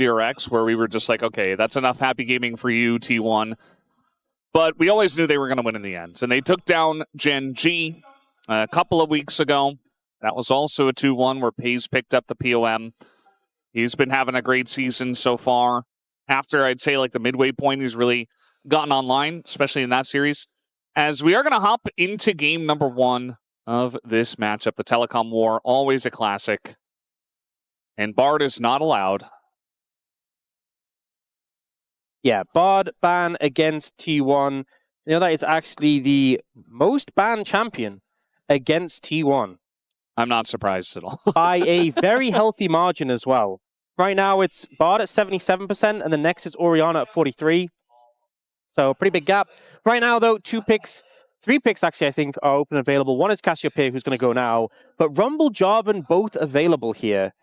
DRX, where we were just like, okay, that's enough happy gaming for you, T1. But we always knew they were going to win in the end. And they took down Gen G a couple of weeks ago. That was also a 2-1 where Peyz picked up the POM. He's been having a great season so far. After, I'd say, like the midway point, he's really gotten online, especially in that series. As we are going to hop into game number 1 of this matchup, the Telecom War, always a classic. And Bard is not allowed. Yeah, Bard ban against T1. You know, that is actually the most banned champion against T1. I'm not surprised at all. By a very healthy margin as well. Right now, it's Bard at 77%, and the next is Orianna at 43%. So, a pretty big gap. Right now, though, 3 picks, actually, I think, are open and available. One is Cassiopeia, who's going to go now. But Rumble, Jarvan, both available here,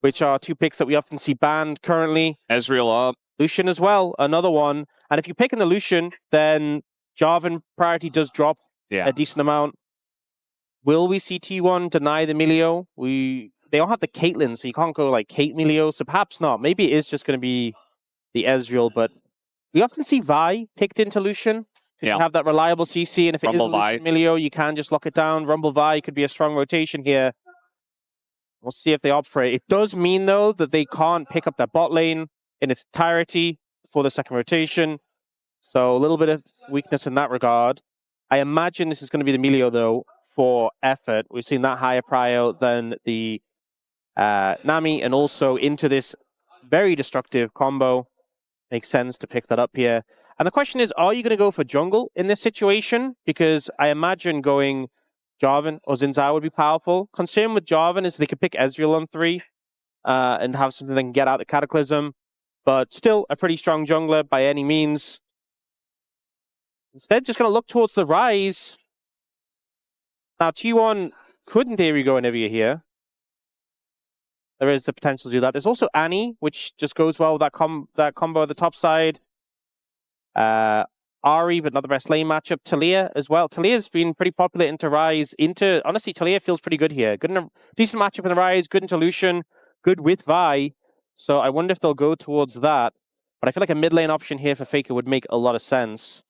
which are 2 picks that we often see banned currently. Ezreal up. Lucian as well, another one. And if you pick in the Lucian, then Jarvan priority does drop a decent amount. Will we see T1 deny the Milio? They don't have the Caitlyn, so you can't go like Kate Milio, so perhaps not. Maybe it is just going to be the Ezreal, but we often see Vi picked into Lucian. You have that reliable CC, and if it isn't Milio, you can just lock it down. Rumble Vi could be a strong rotation here. We'll see if they opt for it. It does mean, though, that they can't pick up that bot lane in its entirety for the second rotation. So a little bit of weakness in that regard. I imagine this is going to be the Milio, though, for effort. We've seen that higher prio than the Nami, and also into this very destructive combo. Makes sense to pick that up here. And the question is, are you going to go for jungle in this situation? Because I imagine going Jarvan or Xin Zhao would be powerful. Concern with Jarvan is they could pick Ezreal on 3 and have something that can get out the Cataclysm. But still a pretty strong jungler by any means. Instead, just going to look towards the Ryze. Now, T1 could, in theory, go Anivia here. There is the potential to do that. There's also Annie, which just goes well with that combo at the top side. Ari, but not the best lane matchup. Talia as well. Talia's been pretty popular into Ryze. Honestly, Talia feels pretty good here. Good in a decent matchup in the Ryze, good into Lucian, good with Vi. So I wonder if they'll go towards that. But I feel like a mid lane option here for Faker would make a lot of sense.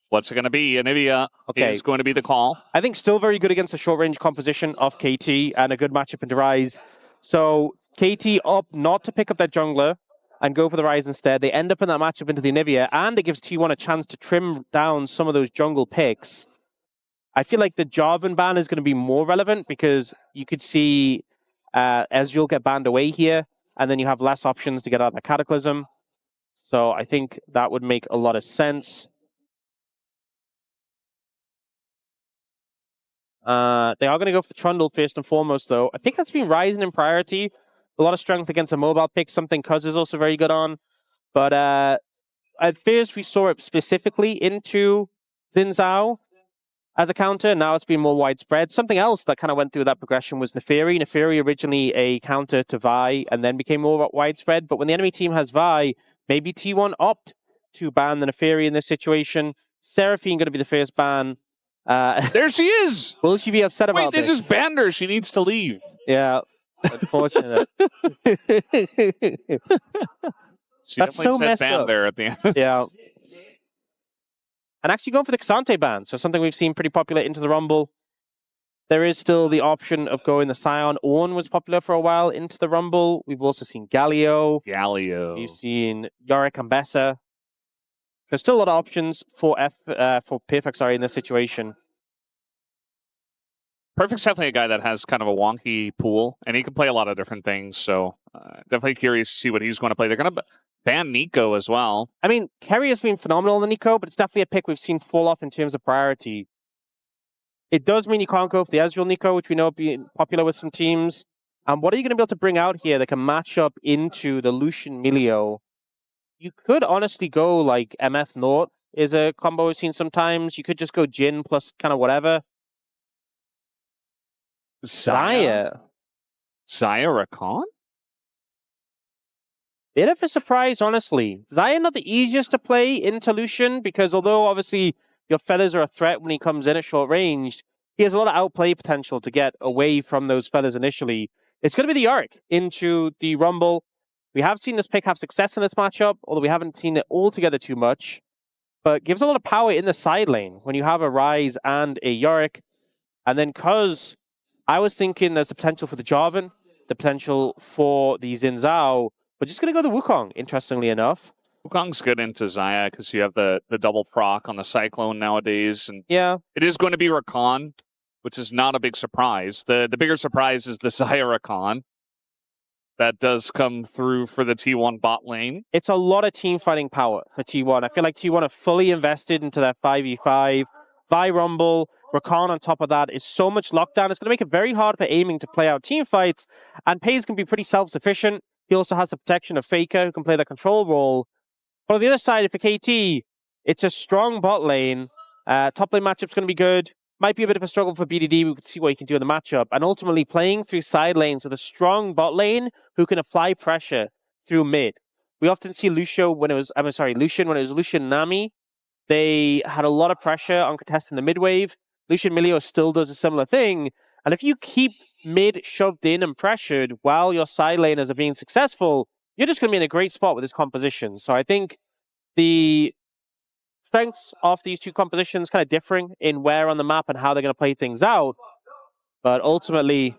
What's it going to be? Anivia is going to be the call. I think still very good against the short-range composition of KT and a good matchup into Ryze. So KT opt not to pick up that jungler and go for the Ryze instead. They end up in that matchup into the Anivia, and it gives T1 a chance to trim down some of those jungle picks. I feel like the Jarvan ban is going to be more relevant because you could see Ezreal get banned away here, and then you have less options to get out of the Cataclysm. So I think that would make a lot of sense. They are going to go for Trundle first and foremost, though. I think that's been rising in priority. A lot of strength against a mobile pick, something Cuzz is also very good on. But at first, we saw it specifically into Xin Zhao as a counter. Now it's been more widespread. Something else that kind of went through that progression was Neferi. Neferi originally a counter to Vi and then became more widespread. But when the enemy team has Vi, maybe T1 opt to ban the Neferi in this situation. Seraphine going to be the first ban. There she is! Will she be upset about this? Wait, they just banned her. She needs to leave. Yeah. Unfortunate. She That's so messed up there at the end. Yeah. And actually going for the Xante ban, so something we've seen pretty popular into the Rumble. There is still the option of going the Scion. Oner was popular for a while into the Rumble. We've also seen Galio. We've seen Yorick and Bessa. There's still a lot of options for Perfect, in this situation. Perfect's definitely a guy that has kind of a wonky pool, and he can play a lot of different things, so definitely curious to see what he's going to play. They're going to ban Nico as well. I mean, Keria has been phenomenal in the Nico, but it's definitely a pick we've seen fall off in terms of priority. It does mean you can't go for the Ezreal Nico, which we know being popular with some teams. What are you going to be able to bring out here that can match up into the Lucian Milio? You could honestly go like MF Nort is a combo we've seen sometimes. You could just go Jhin plus kind of whatever. Xayah Rakan? Bit of a surprise, honestly. Xayah not the easiest to play into Lucian because although obviously your feathers are a threat when he comes in at short range, he has a lot of outplay potential to get away from those feathers initially. It's going to be the Yorick into the Rumble. We have seen this pick have success in this matchup, although we haven't seen it altogether too much. But gives a lot of power in the side lane when you have a Ryze and a Yorick. And then Cuzz, I was thinking there's the potential for the Jarvan, the potential for the Xin Zhao, but just going to go the Wukong, interestingly enough. Wukong's good into Xayah because you have the double proc on the Cyclone nowadays. And yeah, it is going to be Rakan, which is not a big surprise. The bigger surprise is the Xayah Rakan. That does come through for the T1 bot lane. It's a lot of team fighting power for T1. I feel like T1 are fully invested into that 5v5. Vi Rumble, Rakan on top of that is so much lockdown. It's going to make it very hard for aiming to play out team fights. And Peyz can be pretty self-sufficient. He also has the protection of Faker, who can play the control role. But on the other side, for KT, it's a strong bot lane. Top lane matchup's going to be good. Might be a bit of a struggle for BDD. We can see what he can do in the matchup. And ultimately, playing through side lanes with a strong bot lane who can apply pressure through mid. We often see Lucian when it was Lucian Nami. They had a lot of pressure on contesting the mid wave. Lucian Milio still does a similar thing. And if you keep mid shoved in and pressured while your side laners are being successful, you're just going to be in a great spot with this composition. So I think the strengths of these two compositions kind of differing in where on the map and how they're going to play things out. But ultimately,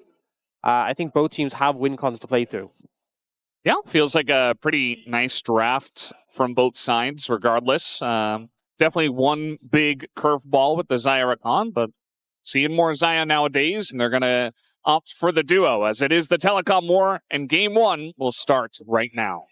I think both teams have win cons to play through. Yeah, feels like a pretty nice draft from both sides, regardless. Definitely one big curveball with the Xayah Rakan, but seeing more Xayah nowadays, and they're going to opt for the duo, as it is the Telecom War, and Game 1 will start right now.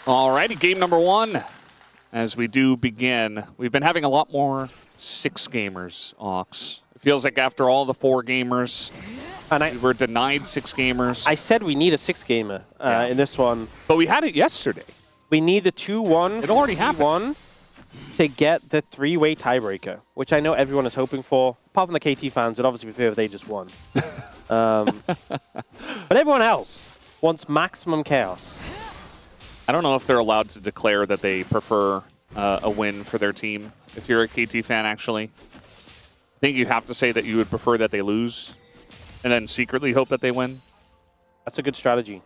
Alrighty, game number 1. As we do begin, we've been having a lot more 6 gamers, Aux. It feels like after all the 4 gamers, we were denied 6 gamers. I said we need a 6 gamer in this one. But we had it yesterday. We need the 2-1. It already happened. To get the 3-way tiebreaker, which I know everyone is hoping for. Apart from the KT fans, it'd obviously be fair if they just won. But everyone else wants maximum chaos. I don't know if they're allowed to declare that they prefer a win for their team. If you're a KT fan, actually, I think you have to say that you would prefer that they lose and then secretly hope that they win. That's a good strategy.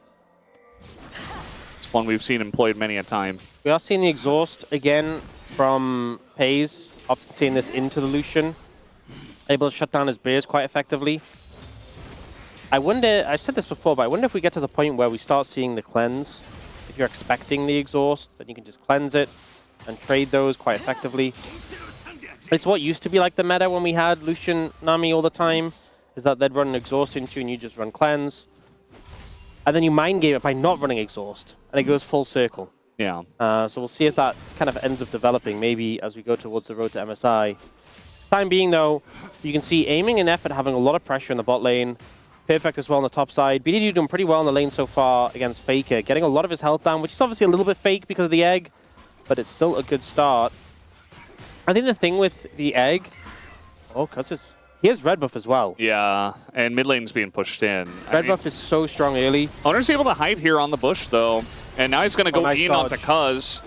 It's one we've seen employed many a time. We are seeing the exhaust again from Peyz, often seeing this into the Lucian. Able to shut down his bears quite effectively. I wonder, I've said this before, but I wonder if we get to the point where we start seeing the cleanse. If you're expecting the exhaust, then you can just cleanse it and trade those quite effectively. It's what used to be like the meta when we had Lucian Nami all the time, is that they'd run an exhaust into you and you just run cleanse. And then you mind game it by not running exhaust, and it goes full circle. Yeah. So we'll see if that kind of ends up developing, maybe as we go towards the road to MSI. Time being, though, you can see aiming and effort having a lot of pressure in the bot lane. Perfect as well on the top side. BDD doing pretty well in the lane so far against Faker, getting a lot of his health down, which is obviously a little bit fake because of the egg, but it's still a good start. I think the thing with the egg... Oh, Cuzz he has red buff as well. Yeah, and mid lane's being pushed in. Red buff is so strong early. Oner's able to hide here on the bush, though. And now he's going to go in onto Cuzz.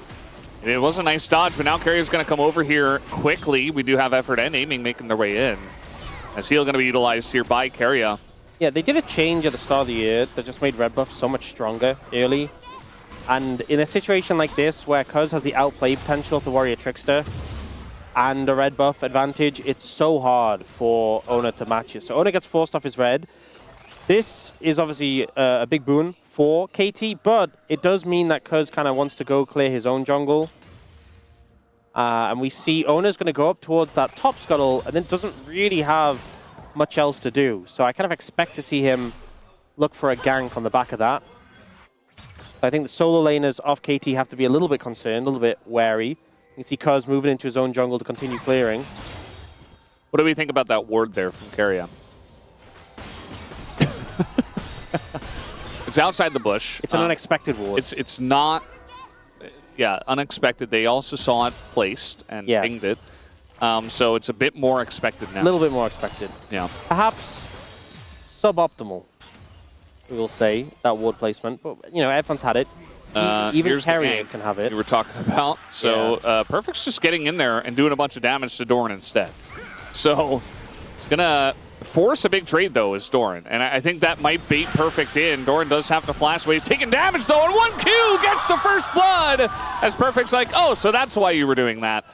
It was a nice dodge, but now Keria's going to come over here quickly. We do have effort and aiming making their way in. As heal going to be utilized here by Keria. Yeah, they did a change at the start of the year that just made red buff so much stronger early. And in a situation like this, where Cuzz has the outplay potential of the Warrior Trickster and a red buff advantage, it's so hard for Oner to match it. So Oner gets forced off his red. This is obviously a big boon for KT, but it does mean that Cuzz kind of wants to go clear his own jungle. And we see Oner's going to go up towards that top scuttle and then doesn't really have much else to do. So I kind of expect to see him look for a gank on the back of that. I think the solo laners of KT have to be a little bit concerned, a little bit wary. You can see Cuzz moving into his own jungle to continue clearing. What do we think about that ward there from Keria? It's outside the bush. It's an unexpected ward. It's not, yeah, unexpected. They also saw it placed and pinged it. So it's a bit more expected now. A little bit more expected. Yeah. Perhaps suboptimal. we will say, that ward placement. But, you know, everyone's had it. Even Keria can have it. We were talking about. So Perfect's just getting in there and doing a bunch of damage to Doran instead. So it's going to force a big trade, though, is Doran. And I think that might bait Perfect in. Doran does have to flash away. He's taking damage, though, and 1Q gets the first blood. As Perfect's like, oh, so that's why you were doing that.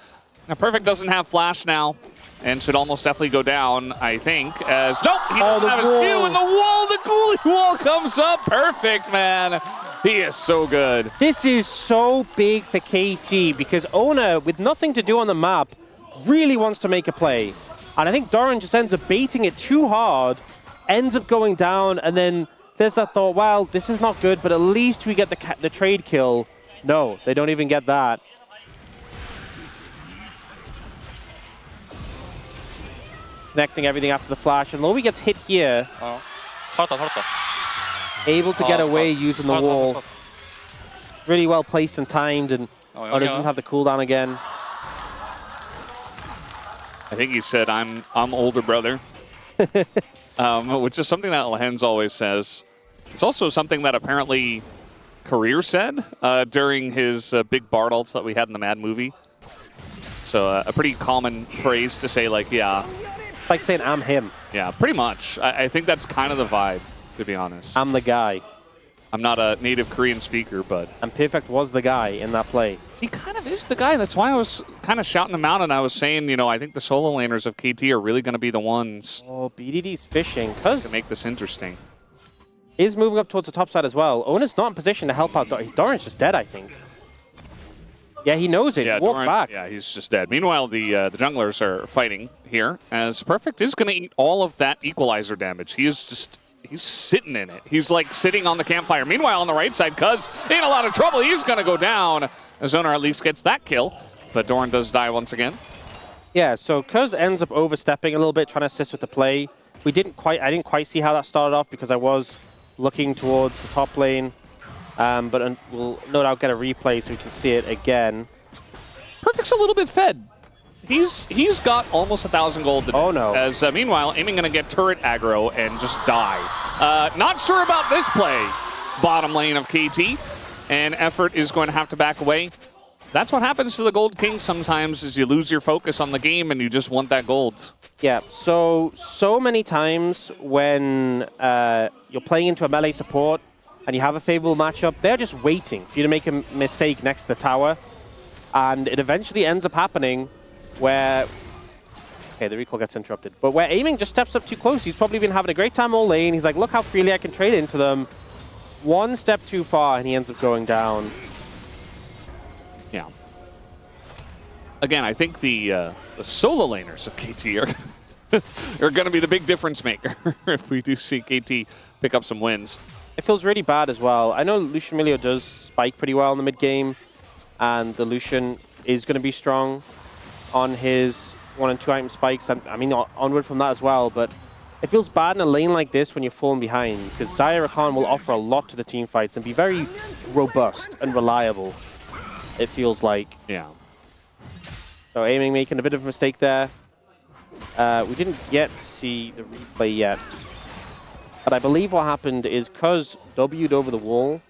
Now, Perfect doesn't have flash now and should almost definitely go down, I think, as... Nope, he doesn't have his Q, and the wall, the cooling wall comes up. Perfect, man. He is so good. This is so big for KT because Oner, with nothing to do on the map, really wants to make a play. And I think Doran just ends up baiting it too hard, ends up going down, and then there's that thought, well, this is not good, but at least we get the trade kill. No, they don't even get that. Connecting everything after the flash, and Lowy gets hit here. Able to get away using the wall. Really well placed and timed, and doesn't have the cooldown again. I think he said, I'm older brother, which is something that Lehens always says. It's also something that apparently Career said during his big Bard ults that we had in the Mad movie. So a pretty common phrase to say, like, yeah. Like saying, I'm him. Yeah, pretty much. I think that's kind of the vibe, to be honest. I'm the guy. I'm not a native Korean speaker, but... And Perfect was the guy in that play. He kind of is the guy. That's why I was kind of shouting him out, and I was saying, you know, I think the solo laners of KT are really going to be the ones... Oh, BDD's fishing. Cuzz to make this interesting. Is moving up towards the top side as well. Oner's not in position to help out. Doran's just dead, I think. Yeah, he knows it. Yeah, he walked Doran, back. Yeah, he's just dead. Meanwhile, the junglers are fighting here, as Perfect is going to eat all of that equalizer damage. He is just... He's sitting in it. He's like sitting on the campfire. Meanwhile, on the right side, Cuzz in a lot of trouble. He's going to go down. As Oner at least gets that kill, but Doran does die once again. Yeah, so Cuzz ends up overstepping a little bit, trying to assist with the play. I didn't quite see how that started off because I was looking towards the top lane. But we'll no doubt get a replay so we can see it again. Perfect's a little bit fed. He's got almost 1,000 gold today. Oh no. As meanwhile, Aiming going to get turret aggro and just die. Not sure about this play. Bottom lane of KT. And Effort is going to have to back away. That's what happens to the Gold King sometimes, is you lose your focus on the game and you just want that gold. Yeah, so many times when you're playing into a melee support and you have a favorable matchup, they're just waiting for you to make a mistake next to the tower. And it eventually ends up happening where... Okay, the recall gets interrupted. But where Aiming just steps up too close, he's probably been having a great time all lane. He's like, look how freely I can trade into them. One step too far and he ends up going down. Yeah. Again, I think the solo laners of KT are going to be the big difference maker if we do see KT pick up some wins. It feels really bad as well. I know Lucian Milio does spike pretty well in the mid game, and the Lucian is going to be strong on his 1 and 2 item spikes. I mean, onward from that as well, but it feels bad in a lane like this when you're falling behind, because Xayah Rakan will offer a lot to the team fights and be very robust and reliable, it feels like. Yeah. So Aiming making a bit of a mistake there. We didn't get to see the replay yet. But I believe what happened is Cuzz W'd over the wall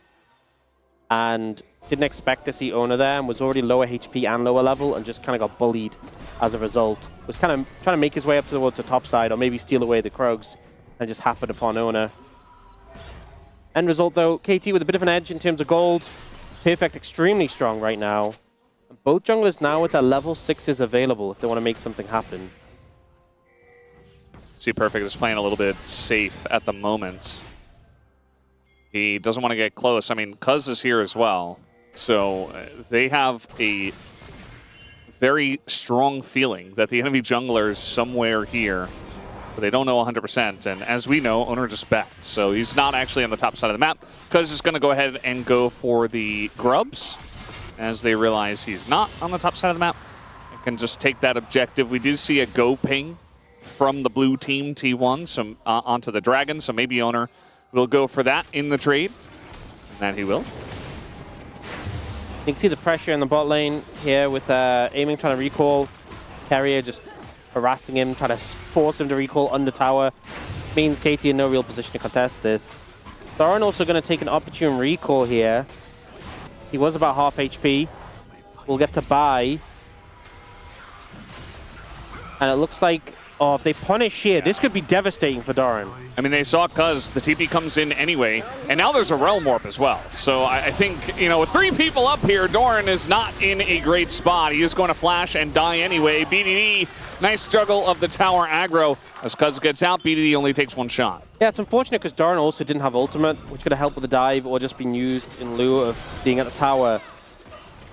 and didn't expect to see Oner there and was already lower HP and lower level and just kind of got bullied as a result. Was kind of trying to make his way up towards the top side or maybe steal away the Krugs and just happened upon Oner. End result though, KT with a bit of an edge in terms of gold. Perfect extremely strong right now. Both junglers now with their level 6s available if they want to make something happen. See, Perfect is playing a little bit safe at the moment. He doesn't want to get close. I mean, Cuzz is here as well. So they have a very strong feeling that the enemy jungler is somewhere here, but they don't know 100%. And as we know, Oner just backed, so he's not actually on the top side of the map. Cuzz is going to go ahead and go for the grubs as they realize he's not on the top side of the map. They can just take that objective. We do see a go ping from the blue team, T1, so, onto the dragon, so maybe Oner will go for that in the trade, and that he will. You can see the pressure in the bot lane here with Aiming trying to recall. Keria just harassing him, trying to force him to recall under tower. Means KT in no real position to contest this. Doran also going to take an opportune recall here. He was about half HP. We'll get to buy. And it looks like, oh, if they punish here, this could be devastating for Doran. I mean, they saw Cuzz. The TP comes in anyway, and now there's a Realm Warp as well. So I think, you know, with 3 people up here, Doran is not in a great spot. He is going to flash and die anyway. BDD, nice juggle of the tower aggro. As Cuzz gets out, BDD only takes 1 shot. Yeah, it's unfortunate because Doran also didn't have ultimate, which could have helped with the dive or just been used in lieu of being at the tower.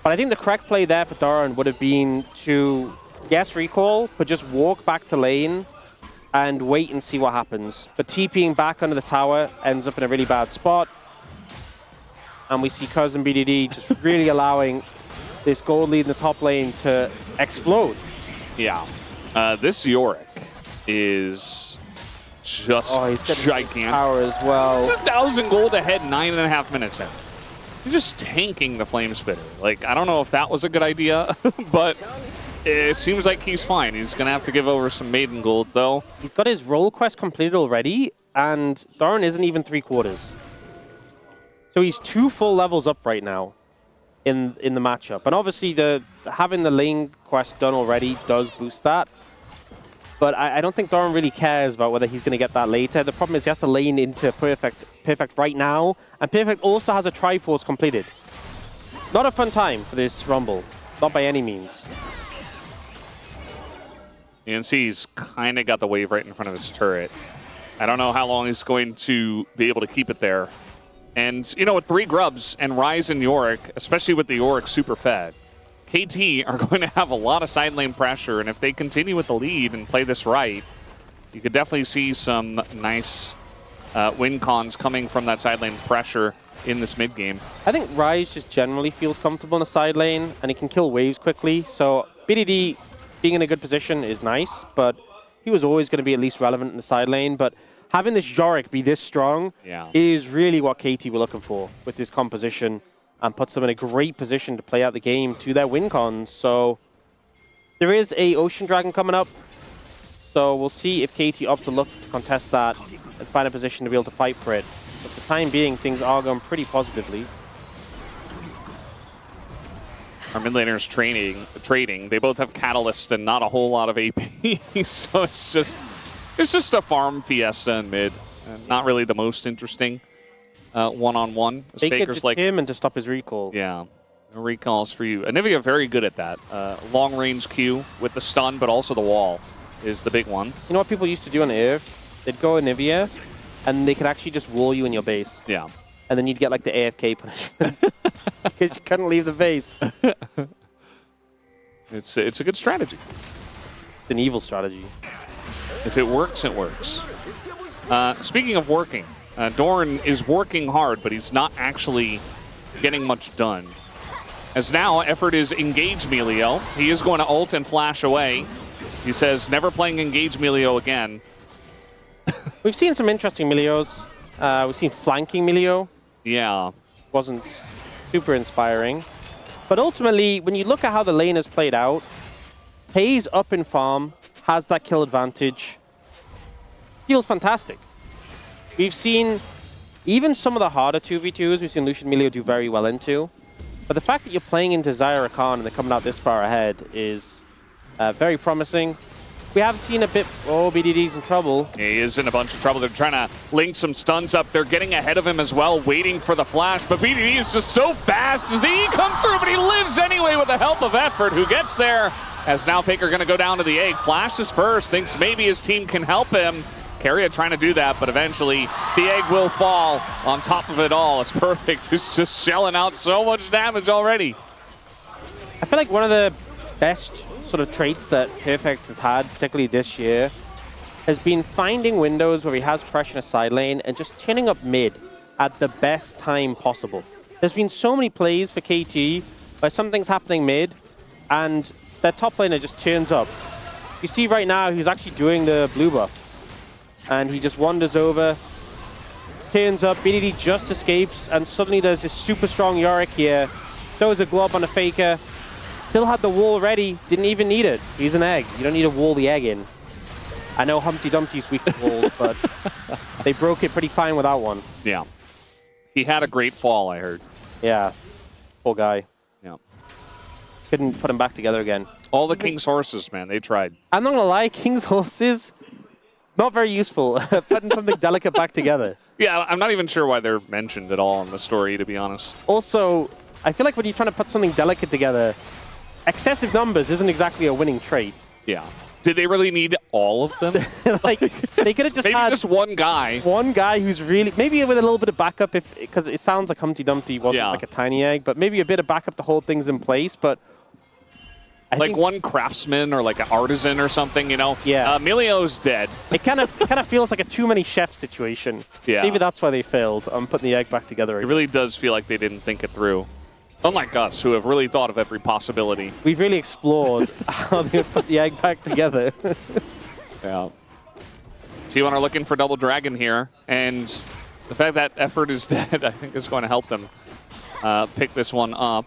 But I think the correct play there for Doran would have been to, yes, recall, but just walk back to lane and wait and see what happens. But TPing back under the tower ends up in a really bad spot. And we see Cuzz and BDD just really allowing this gold lead in the top lane to explode. Yeah. This Yorick is just gigantic. Power as well. 2,000 gold ahead, 9.5 minutes in. He's just tanking the Flame Spitter. Like, I don't know if that was a good idea, but it seems like he's fine. He's going to have to give over some Maiden Gold, though. He's got his role quest completed already, and Doran isn't even 3/4. So he's 2 full levels up right now in the matchup. And obviously, having the lane quest done already does boost that. But I don't think Doran really cares about whether he's going to get that later. The problem is he has to lane into Perfect right now, and Perfect also has a Triforce completed. Not a fun time for this Rumble, not by any means. You can see he's kind of got the wave right in front of his turret. I don't know how long he's going to be able to keep it there. And, you know, with 3 grubs and Ryze and Yorick, especially with the Yorick super fed, KT are going to have a lot of side lane pressure, and if they continue with the lead and play this right, you could definitely see some nice win cons coming from that side lane pressure in this mid game. I think Ryze just generally feels comfortable in the side lane, and he can kill waves quickly, so BDD being in a good position is nice, but he was always going to be at least relevant in the side lane. But having this Yorick be this strong is really what KT were looking for with this composition, and puts them in a great position to play out the game to their win cons. So there is a Ocean Dragon coming up, so we'll see if KT opt to look to contest that and find a position to be able to fight for it. But for the time being, things are going pretty positively. Our mid laners trading. They both have Catalyst and not a whole lot of AP, so it's just a farm fiesta in mid. Not really the most interesting one-on-one. They could just him and to stop his recall. Yeah, no recalls for you. Anivia very good at that. Long-range Q with the stun, but also the wall is the big one. You know what people used to do on Earth? They'd go Anivia, and they could actually just wall you in your base. Yeah. And then you'd get like the AFK punishment because you couldn't leave the base. It's a good strategy. It's an evil strategy. If it works, it works. Speaking of working, Doran is working hard, but he's not actually getting much done. As now, effort is engage Milio. He is going to ult and flash away. He says, never playing engage Milio again. We've seen some interesting Milios. We've seen flanking Milio. Yeah. Wasn't super inspiring. But ultimately, when you look at how the lane has played out, Peyz up in farm, has that kill advantage. Feels fantastic. We've seen even some of the harder 2v2s, we've seen Lucian Milio do very well into. But the fact that you're playing into Xayah Rakan and they're coming out this far ahead is very promising. We have seen a bit... Oh, BDD's in trouble. He is in a bunch of trouble. They're trying to link some stuns up. They're getting ahead of him as well, waiting for the flash. But BDD is just so fast as the E comes through, but he lives anyway with the help of effort. Who gets there? As now Faker going to go down to the egg. Flashes first, thinks maybe his team can help him. Keria trying to do that, but eventually the egg will fall on top of it all. It's perfect. It's just shelling out so much damage already. I feel like one of the best sort of traits that Perfect has had, particularly this year, has been finding windows where he has pressure in a side lane and just tuning up mid at the best time possible. There's been so many plays for KT where something's happening mid and their top laner just turns up. You see right now he's actually doing the blue buff and he just wanders over, turns up, BDD just escapes, and suddenly there's this super strong Yorick here, throws a glob on a Faker. Still had the wall ready, didn't even need it. He's an egg. You don't need to wall the egg in. I know Humpty Dumpty's weak to walls, but they broke it pretty fine without one. Yeah. He had a great fall, I heard. Yeah. Poor guy. Yeah. Couldn't put him back together again. All the King's horses, man, they tried. I'm not gonna lie, King's horses, not very useful. Putting something delicate back together. Yeah, I'm not even sure why they're mentioned at all in the story, to be honest. Also, I feel like when you're trying to put something delicate together, excessive numbers isn't exactly a winning trait. Yeah. Did they really need all of them? Like, they could have just maybe had just one guy. One guy who's really, maybe with a little bit of backup, because it sounds like Humpty Dumpty wasn't like a tiny egg, but maybe a bit of backup to hold things in place. But I like think one craftsman or like an artisan or something, you know? Yeah. Milio's dead. It kind of feels like a too many chef situation. Yeah. Maybe that's why they failed on putting the egg back together. It really does feel like they didn't think it through. Unlike us, who have really thought of every possibility. We've really explored how they would put the egg back together. Yeah. T1 are looking for double dragon here, and the fact that effort is dead, I think, is going to help them pick this one up.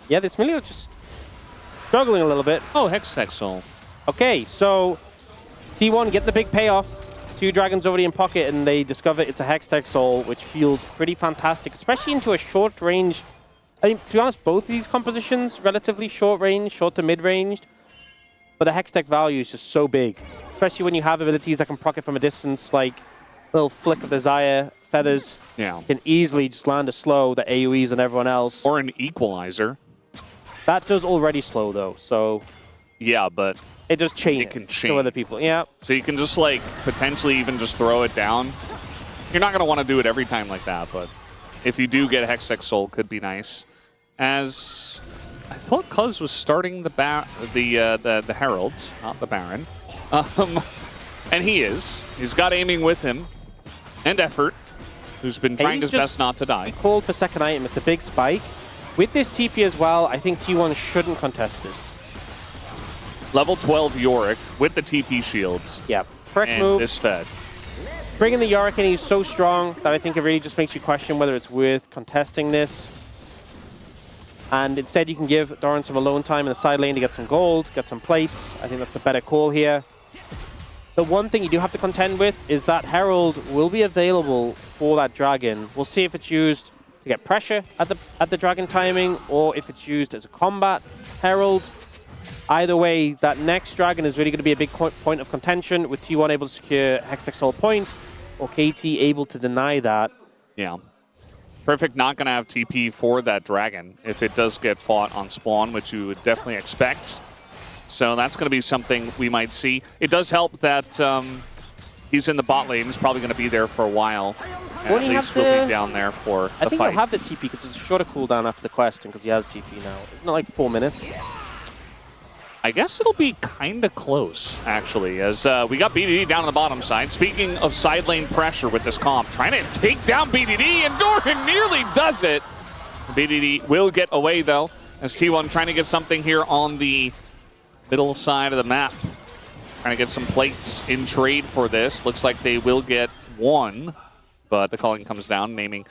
Yeah, this Milio just struggling a little bit. Oh, Hextech. Okay, so T1 get the big payoff. 2 dragons already in pocket, and they discover it's a Hextech Soul, which feels pretty fantastic, especially into a short range. I mean, to be honest, both of these compositions, relatively short range, short to mid-ranged, but the Hextech value is just so big, especially when you have abilities that can proc it from a distance, like a little flick of the Xayah feathers. Yeah. Can easily just land a slow that AoEs and everyone else. Or an equalizer. That does already slow, though, so... Yeah, but... It just changes to other people. Yeah. So you can just, like, potentially even just throw it down. You're not going to want to do it every time like that, but if you do get a Hextech Soul, could be nice. As I thought Cuzz was starting the Herald, not the Baron. And he is. He's got aiming with him. And effort, who's been trying his best not to die. Called for second item. It's a big spike. With this TP as well, I think T1 shouldn't contest this. Level 12 Yorick with the TP shields. Yeah, correct and move. This fed. Bringing the Yorick in, he's so strong that I think it really just makes you question whether it's worth contesting this. And instead you can give Doran some alone time in the side lane to get some gold, get some plates. I think that's the better call here. The one thing you do have to contend with is that Herald will be available for that dragon. We'll see if it's used to get pressure at the dragon timing, or if it's used as a combat Herald. Either way, that next dragon is really going to be a big point of contention, with T1 able to secure Hextech Soul point, or KT able to deny that. Yeah. Perfect not going to have TP for that dragon if it does get fought on spawn, which you would definitely expect. So that's going to be something we might see. It does help that he's in the bot lane. He's probably going to be there for a while. At least we'll be down there for the fight. I think he'll have the TP because it's a shorter cooldown after the quest, and because he has TP now. It's not like 4 minutes. I guess it'll be kind of close, actually, as we got BDD down on the bottom side. Speaking of side lane pressure with this comp, trying to take down BDD, and Doran nearly does it. BDD will get away, though, as T1 trying to get something here on the middle side of the map. Trying to get some plates in trade for this. Looks like they will get one, but the calling comes down. Naming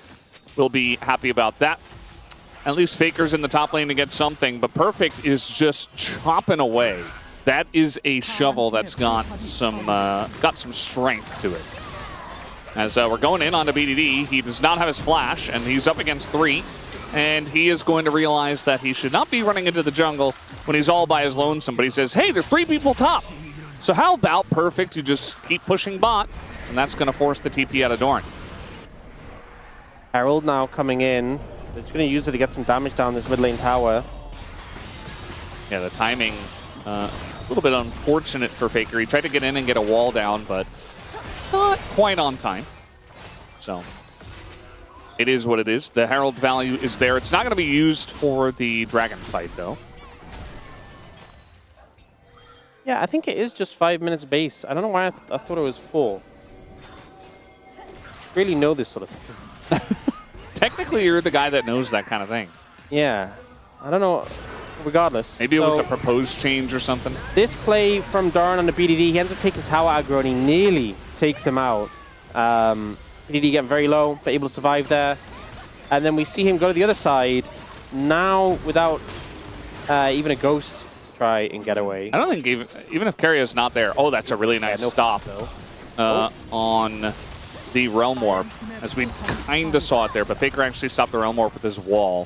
will be happy about that. At least Faker's in the top lane to get something, but Perfect is just chopping away. That is a shovel that's got some strength to it. As we're going in onto BDD, he does not have his flash, and he's up against 3. And he is going to realize that he should not be running into the jungle when he's all by his lonesome. But he says, hey, there's 3 people top. So how about Perfect, you just keep pushing bot, and that's going to force the TP out of Doran. Herald now coming in. They're just going to use it to get some damage down this mid lane tower. Yeah, the timing, a little bit unfortunate for Faker. He tried to get in and get a wall down, but not quite on time. So it is what it is. The Herald value is there. It's not going to be used for the dragon fight, though. Yeah, I think it is just 5 minutes base. I don't know why I thought it was 4. Really know this sort of thing. Technically, you're the guy that knows that kind of thing. Yeah. I don't know. Regardless. Maybe it was a proposed change or something. This play from Doran on the BDD, he ends up taking tower aggro and he nearly takes him out. BDD getting very low, but able to survive there. And then we see him go to the other side, now without even a ghost to try and get away. I don't think even if Keria's not there. Oh, that's a really nice stop though. on the Realm Warp, as we kind of saw it there, but Faker actually stopped the Realm Warp with his wall.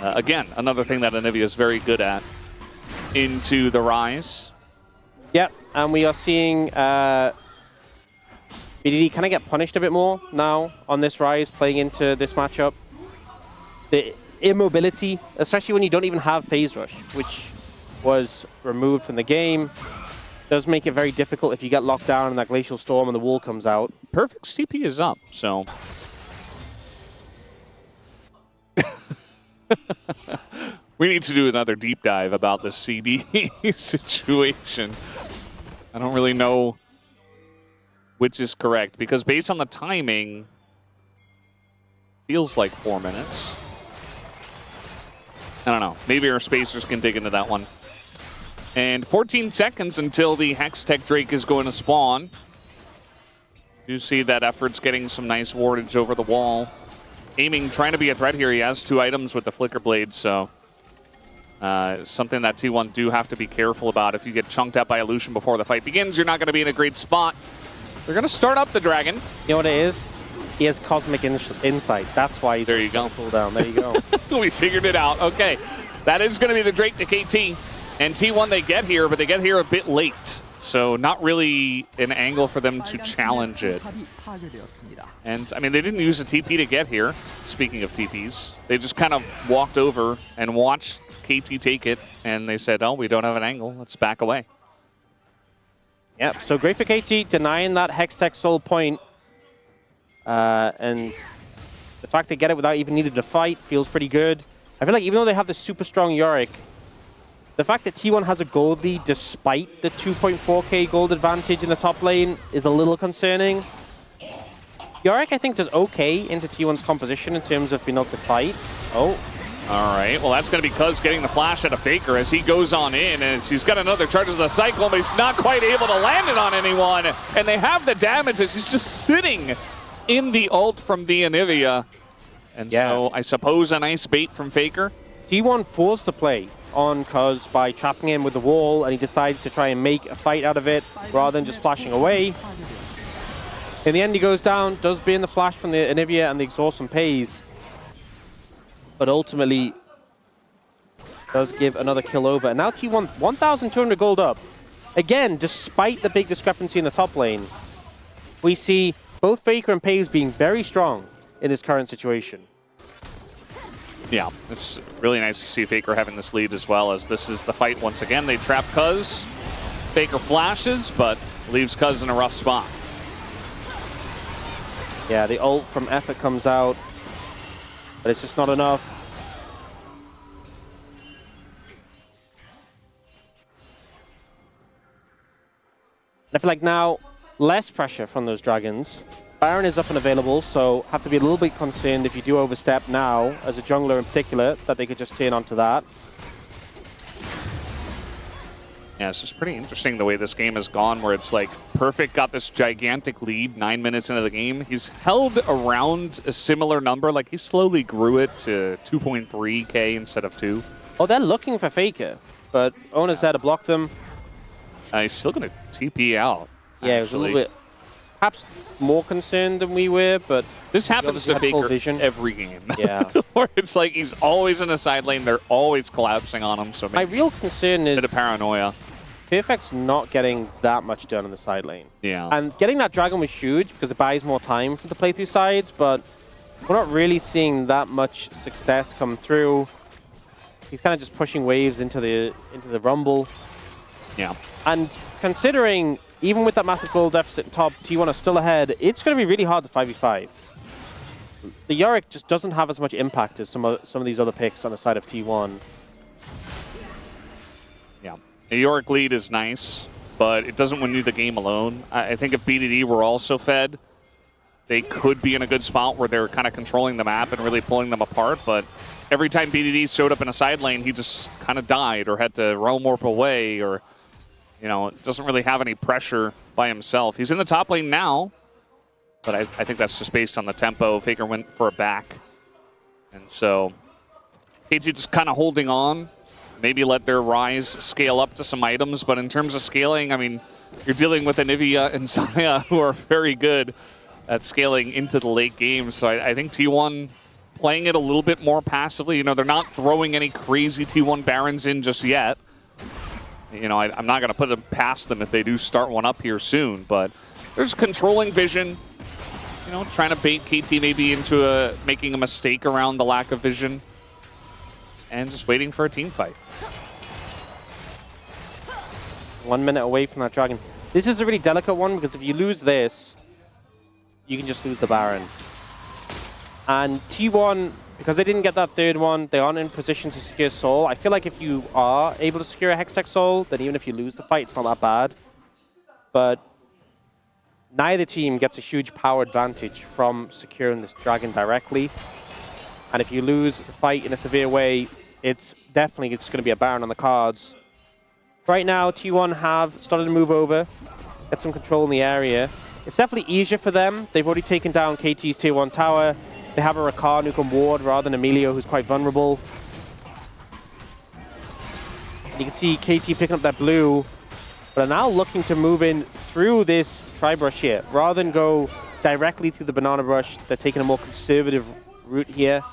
Again, another thing that Anivia is very good at. Into the Ryze. Yep, and we are seeing BDD kind of get punished a bit more now on this Ryze, playing into this matchup. The immobility, especially when you don't even have Phase Rush, which was removed from the game, does make it very difficult if you get locked down in that Glacial Storm and the wall comes out. Perfect's TP is up, so... We need to do another deep dive about the CD situation. I don't really know which is correct, because based on the timing, feels like 4 minutes. I don't know. Maybe our spacers can dig into that one. And 14 seconds until the Hextech Drake is going to spawn. You see that Effort's getting some nice wardage over the wall. Aiming, trying to be a threat here. He has 2 items with the Flicker Blade, so... something that T1 do have to be careful about. If you get chunked out by a Lucian before the fight begins, you're not going to be in a great spot. They're going to start up the Dragon. You know what it is? He has Cosmic Insight. That's why he's there you go. Cool down. There you go. We figured it out. Okay. That is going to be the Drake to KT. And T1, they get here, but they get here a bit late. So not really an angle for them to challenge it. And, I mean, they didn't use a TP to get here, speaking of TPs. They just kind of walked over and watched KT take it, and they said, oh, we don't have an angle. Let's back away. Yep, so great for KT, denying that Hextech Soul point. And the fact they get it without even needing to fight feels pretty good. I feel like even though they have this super strong Yorick, the fact that T1 has a gold lead despite the 2.4k gold advantage in the top lane is a little concerning. Yorick, I think, does okay into T1's composition in terms of being able to fight. Oh. All right, well, that's going to be Cuzz getting the flash at a Faker as he goes on in, as he's got another charge of the Cyclone, but he's not quite able to land it on anyone. And they have the damage as he's just sitting in the ult from the Anivia. And so I suppose a nice bait from Faker. T1 forced the play on Cuzz by trapping him with the wall, and he decides to try and make a fight out of it rather than just flashing away. In the end, he goes down, does burn the flash from the Anivia and the exhaust from Peyz, but ultimately does give another kill over. And now T1, 1,200 gold up. Again, despite the big discrepancy in the top lane, we see both Faker and Peyz being very strong in this current situation. Yeah, it's really nice to see Faker having this lead as well, as this is the fight once again. They trap Cuzz. Faker flashes, but leaves Cuzz in a rough spot. Yeah, the ult from Effort comes out, but it's just not enough. I feel like now, less pressure from those dragons. Baron is up and available, so have to be a little bit concerned if you do overstep now, as a jungler in particular, that they could just turn onto that. Yeah, it's just pretty interesting the way this game has gone, where it's like Perfect got this gigantic lead 9 minutes into the game. He's held around a similar number, like he slowly grew it to 2.3k instead of 2. Oh, they're looking for Faker, but Oner's there to block them. He's still going to TP out. Yeah, it was a little bit, perhaps more concerned than we were, but this happens to Faker every game. Yeah. Where it's like he's always in the side lane, they're always collapsing on him. So my real concern is a bit of paranoia. Perfect's not getting that much done in the side lane. Yeah. And getting that dragon was huge because it buys more time for the playthrough sides, but we're not really seeing that much success come through. He's kind of just pushing waves into the rumble. Yeah. And considering, even with that massive gold deficit in top, T1 are still ahead, it's going to be really hard to 5v5. The Yorick just doesn't have as much impact as some of these other picks on the side of T1. Yeah. The Yorick lead is nice, but it doesn't win you the game alone. I think if BDD were also fed, they could be in a good spot where they're kind of controlling the map and really pulling them apart, but every time BDD showed up in a side lane, he just kind of died or had to realm warp away, or, you know, doesn't really have any pressure by himself. He's in the top lane now, but I think that's just based on the tempo. Faker went for a back. And so KT just kind of holding on. Maybe let their Ryze scale up to some items, but in terms of scaling, I mean, you're dealing with Anivia and Xayah, who are very good scaling into the late game. So I think T1 playing it a little bit more passively. You know, they're not throwing any crazy T1 Barons in just yet. You know, I'm not going to put it past them if they do start one up here soon, but there's controlling vision. You know, trying to bait KT maybe into making a mistake around the lack of vision. And just waiting for a team fight. 1 minute away from that dragon. This is a really delicate one because if you lose this, you can just lose the Baron. And T1, because they didn't get that third one, they aren't in position to secure Soul. I feel like if you are able to secure a Hextech Soul, then even if you lose the fight, it's not that bad. But neither team gets a huge power advantage from securing this dragon directly. And if you lose the fight in a severe way, it's definitely just going to be a Baron on the cards. Right now, T1 have started to move over, get some control in the area. It's definitely easier for them. They've already taken down KT's tier 1 tower. They have a Rakan who can ward rather than a Milio who's quite vulnerable. You can see KT picking up that blue, but are now looking to move in through this tri-brush here. Rather than go directly through the banana brush, they're taking a more conservative route here.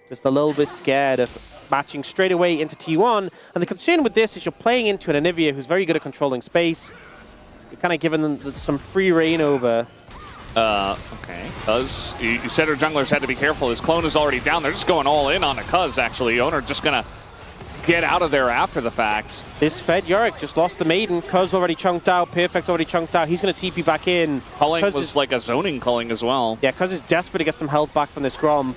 Just a little bit scared of matching straight away into T1. And the concern with this is you're playing into an Anivia who's very good at controlling space. You're kind of giving them some free reign over. Okay. Cuzz, you said our junglers had to be careful. His clone is already down. They're just going all in on a Cuzz, actually. Oner just going to get out of there after the fact. This Fed Yorick just lost the Maiden. Cuzz already chunked out. Perfect already chunked out. He's going to TP back in. Culling was like a zoning culling as well. Yeah, Cuzz is desperate to get some health back from this Grom.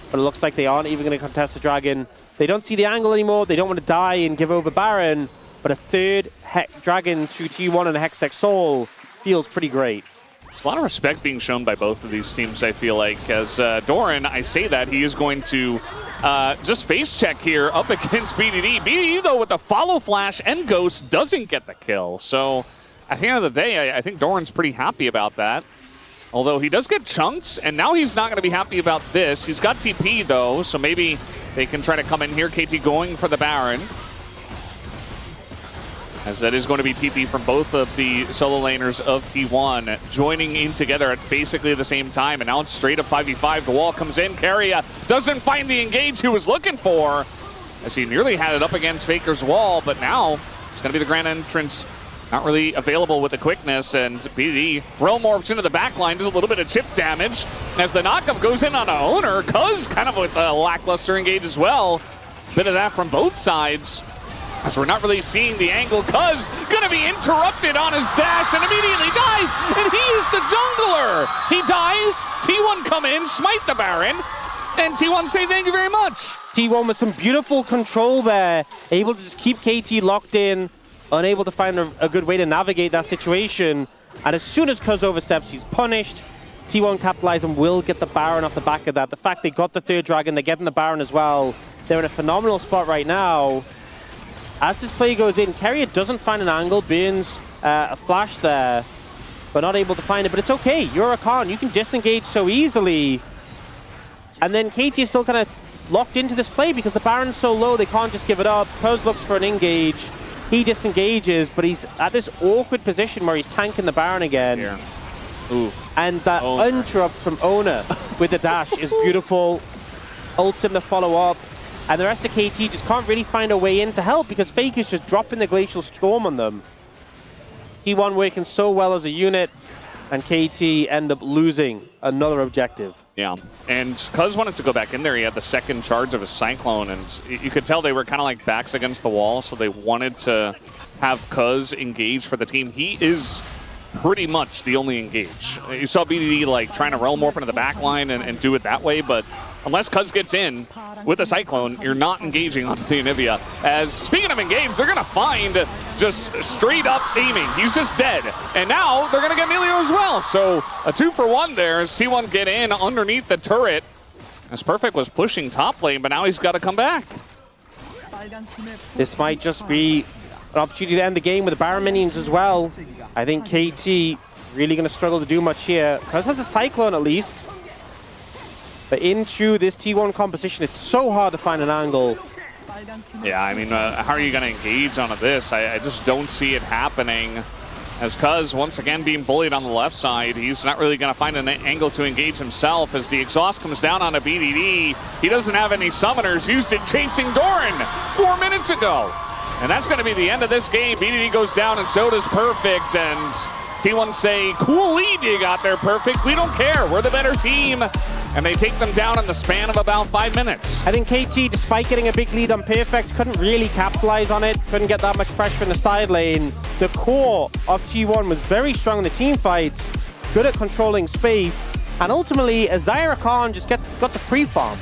But it looks like they aren't even going to contest the Dragon. They don't see the angle anymore. They don't want to die and give over Baron. But a third Dragon to T1 and a Hextech Soul feels pretty great. There's a lot of respect being shown by both of these teams, I feel like. As Doran, I say that, he is going to just face check here up against BDD. BDD, though, with the follow flash and Ghost, doesn't get the kill. So at the end of the day, I think Doran's pretty happy about that. Although he does get chunked, and now he's not going to be happy about this. He's got TP, though, so maybe they can try to come in here. KT going for the Baron. As that is going to be TP from both of the solo laners of T1 joining in together at basically the same time. And now it's straight up 5v5. The wall comes in. Keria doesn't find the engage he was looking for, as he nearly had it up against Faker's wall. But now it's going to be the grand entrance. Not really available with the quickness, and BD Realm morphs into the back line, does a little bit of chip damage as the knockup goes in on an Oner. Cuzz kind of with a lackluster engage as well. Bit of that from both sides, as we're not really seeing the angle. Cuzz gonna be interrupted on his dash and immediately dies, and he is the jungler. He dies, T1 come in, smite the Baron, and T1 say thank you very much. T1 with some beautiful control there, able to just keep KT locked in, unable to find a good way to navigate that situation. And as soon as Cuzz oversteps, he's punished. T1 capitalize and will get the Baron off the back of that. The fact they got the third Dragon, they're getting the Baron as well. They're in a phenomenal spot right now. As this play goes in, Keria doesn't find an angle, burns a flash there, but not able to find it. But it's okay, you're a Rakan, you can disengage so easily. And then KT is still kind of locked into this play because the Baron's so low, they can't just give it up. Cuzz looks for an engage. He disengages, but he's at this awkward position where he's tanking the Baron again. Yeah. Ooh. And that interrupt from Oner with the dash is beautiful. Ults him to follow up. And the rest of KT just can't really find a way in to help because Faker's just dropping the Glacial Storm on them. T1 working so well as a unit, and KT end up losing another objective. Yeah, and Cuzz wanted to go back in there. He had the second charge of his Cyclone, and you could tell they were kind of like backs against the wall, so they wanted to have Cuzz engage for the team. He is pretty much the only engage. You saw BDD like trying to realm warp into the back line and do it that way, but unless Cuzz gets in with a Cyclone, you're not engaging onto the Anivia. As, speaking of engage, they're going to find just straight up aiming. He's just dead. And now they're going to get Milio as well. So a 2-for-1 there as T1 get in underneath the turret. As Perfect was pushing top lane, but now he's got to come back. This might just be an opportunity to end the game with the Baron minions as well. I think KT really going to struggle to do much here. Cuzz has a Cyclone at least. But into this T1 composition, it's so hard to find an angle. Yeah, I mean, how are you going to engage on this? I just don't see it happening. as Cuzz once again being bullied on the left side. He's not really going to find an angle to engage himself as the exhaust comes down on a BDD. He doesn't have any summoners, used it chasing Doran 4 minutes ago. And that's going to be the end of this game. BDD goes down and so does Perfect, and T1 say, cool lead you got there, Perfect. We don't care. We're the better team. And they take them down in the span of about 5 minutes. I think KT, despite getting a big lead on Perfect, couldn't really capitalize on it. Couldn't get that much pressure in the side lane. The core of T1 was very strong in the team fights, good at controlling space, and ultimately, Xayah Rakan just got the free farm.